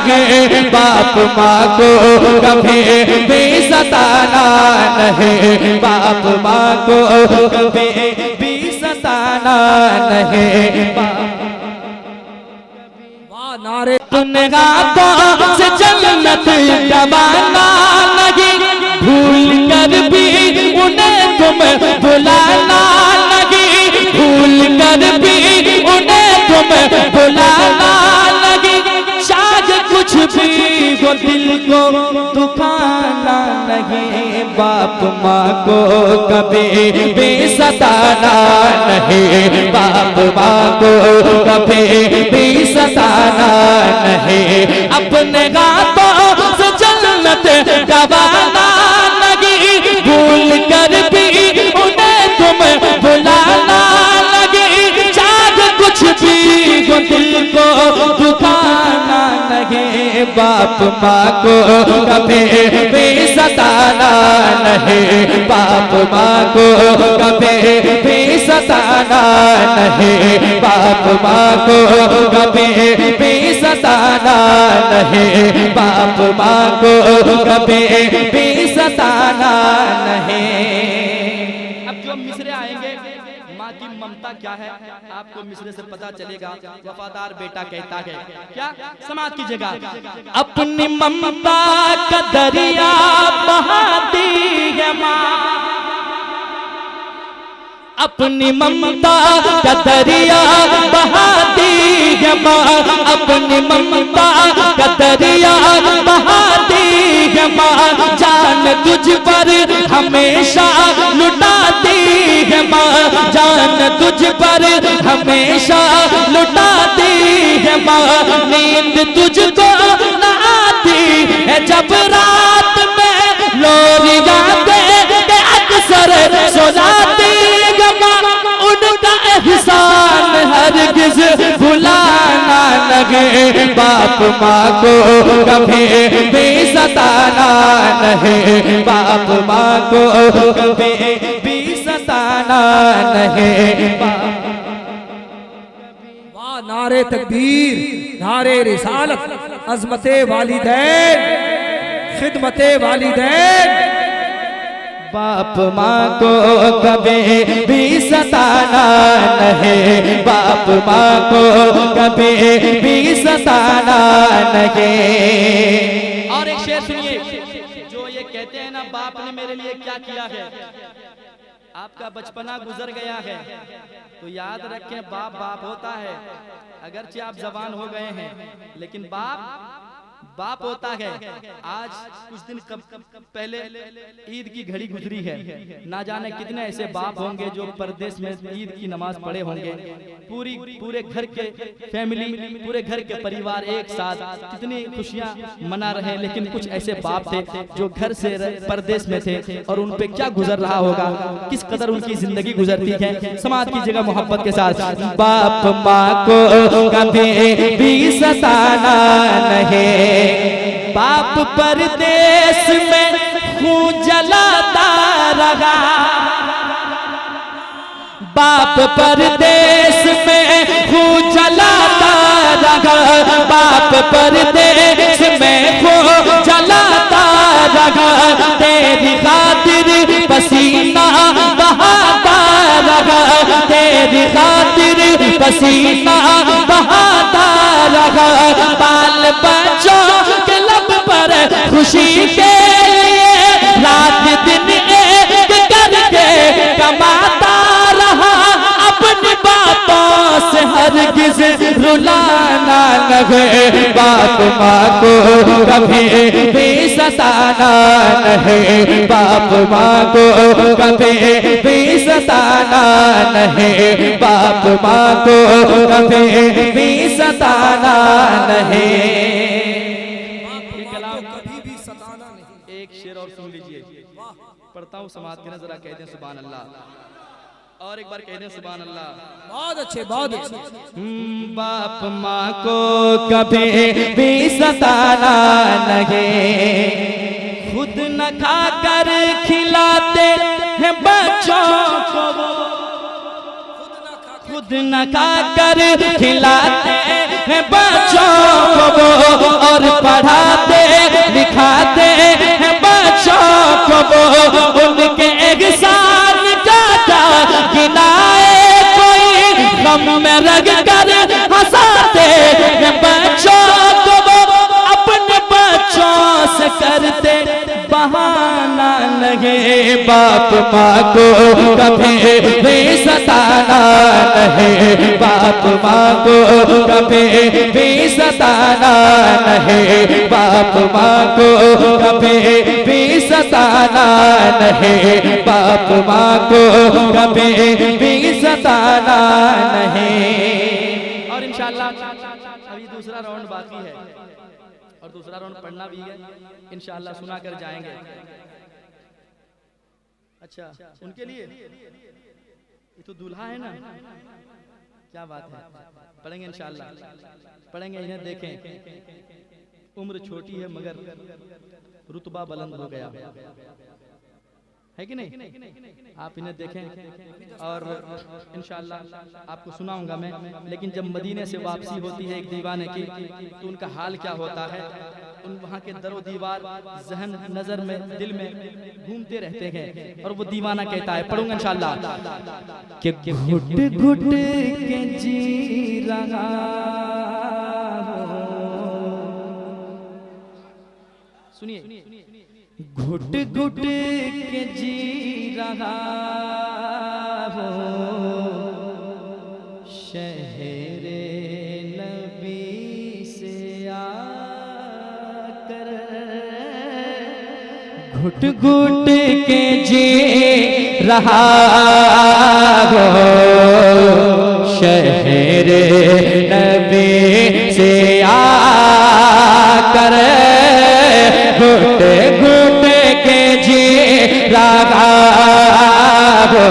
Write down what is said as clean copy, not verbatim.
लगे, बाप माँ को कभी भी सताना नहीं, बाप माँ को कभी भी सताना नहीं। नारे अपने हाथों से जन्नत दबाना नहीं, भूल कर भी उन्हें तुम बुलाना नहीं, भूल कर भी उन्हें तुम बुलाना नहीं। शायद कुछ भी वो दिल को दुखाना नहीं, बाप माँ को कभी भी सताना नहीं, बाप माँ को कभी भी सताना नहीं। अपने हाथों से जन्नत दबाना नहीं, भूल कर भी उन्हें तुम बुलाना नहीं। चाहे कुछ भी वो दिल को दुखाना नहीं, बाप माँ को कभी भी सताना नहीं, बाप माँ को कभी भी सताना नहीं, बाप माँ को कभी भी सताना नहीं, बाप माँ को कभी भी सताना नहीं। अब जो मिसरे आएंगे, माँ की ममता क्या है आपको मिसरे से पता चलेगा। वफादार बेटा कहता है क्या, समाज कीजिएगा। अपनी ममता का दरिया बहाती है माँ, अपनी ममता का दरिया बहाती है माँ, अपनी ममता का दरिया बहाती है माँ। जान तुझ पर हमेशा लुटाती है माँ, जान तुझ पर हमेशा लुटाती है माँ। नींद तुझको न आती है जब रात में लोरियां दे के अक्सर सुनाती है माँ। उनका एहसान हरगिज भुलाना लगे, बाप माँ को कभी भी सताना नहीं, बाप माँ को कभी भी सताना नहीं। वाह नारे तकबीर, नारे रिसालत, अज़मते वालिदैन, खिदमते वालिदैन। बाप माँ को कभी भी सताना नहीं, बाप माँ को कभी भी सताना नहीं। और एक शेर सुनिए, जो ये कहते हैं ना बाप ने मेरे लिए क्या किया है। आपका बचपना गुजर गया है तो याद रखें बाप बाप होता है। अगरचे आप जवान हो गए हैं लेकिन बाप बाप होता है। आज कुछ दिन पहले ईद की घड़ी गुजरी है, ना जाने कितने ऐसे बाप होंगे जो परदेश में ईद की नमाज पढ़े होंगे। पूरे घर के फैमिली, पूरे घर के परिवार एक साथ कितनी खुशियां मना रहे हैं, लेकिन कुछ ऐसे बाप थे जो घर से परदेश में थे और उन पे क्या गुजर रहा होगा, किस कदर उनकी जिंदगी गुजरती है। समाज की जगह मोहब्बत के साथ बाप माँ को कभी भी सताना नहीं, बाप परदेश में खून जलाता रहा, बाप परदेश में खून जलाता रहा, बाप परदेश में खून जलाता रहा। तेरी खातिर पसीना बहाता रहा, तेरी खातिर पसीना बहाता रहा। बाल बच्चों के लब पर खुशी के लिए रात दिन एक करके कमाता रहा। अपने बापों से हरगिज रुलाना लगे, बाप माँ को कभी भी सताना नहीं, बाप माँ को कभी भी सताना नहीं, बाप माँ को कभी भी सताना नहीं। एक शेर और सुन लीजिए, पढ़ता हूँ समाज के नजरा, कहते हैं सुभान अल्लाह। और एक बार कहते हैं सुभान अल्लाह। बहुत अच्छे, बहुत अच्छे। बाप माँ को कभी भी सताना नहीं, खुद न खाकर खिलाते हैं बच्चों को, खुद न खाकर खिलाते हैं बच्चों को, और बाप माँ को कभी भी सताना नहीं, बाप माँ को कभी भी सताना नहीं, बाप माँ को कभी भी सताना नहीं, बाप माँ को कभी भी सताना नहीं। और इंशाअल्लाह अभी दूसरा राउंड बाकी है और दूसरा राउंड पढ़ना भी है, इंशाअल्लाह सुना कर जाएंगे। अच्छा, उनके लिए ये तो दूल्हा है ना, क्या बात है, पढ़ेंगे इंशाअल्लाह, पढ़ेंगे। इन्हें देखें, उम्र छोटी है मगर रुतबा बुलंद हो गया है कि नहीं? आप इन्हें देखें और इंशाअल्लाह आपको सुनाऊंगा मैं। लेकिन जब मदीने से वापसी होती है एक दीवाने की, तो उनका हाल क्या होता है? उन वहाँ के दरो दीवार जहन नजर में दिल में घूमते रहते हैं और वो दीवाना कहता है, पढ़ूंगा इंशाअल्लाह, कि घुट घुट के जी रहा हूं, सुनिए, घुट घुट के जी रहा हो शहरे नबी से आकर, घुट घुट के जी रहा हो शहरे नबी से आकर, घुट घुट के जी रहा हो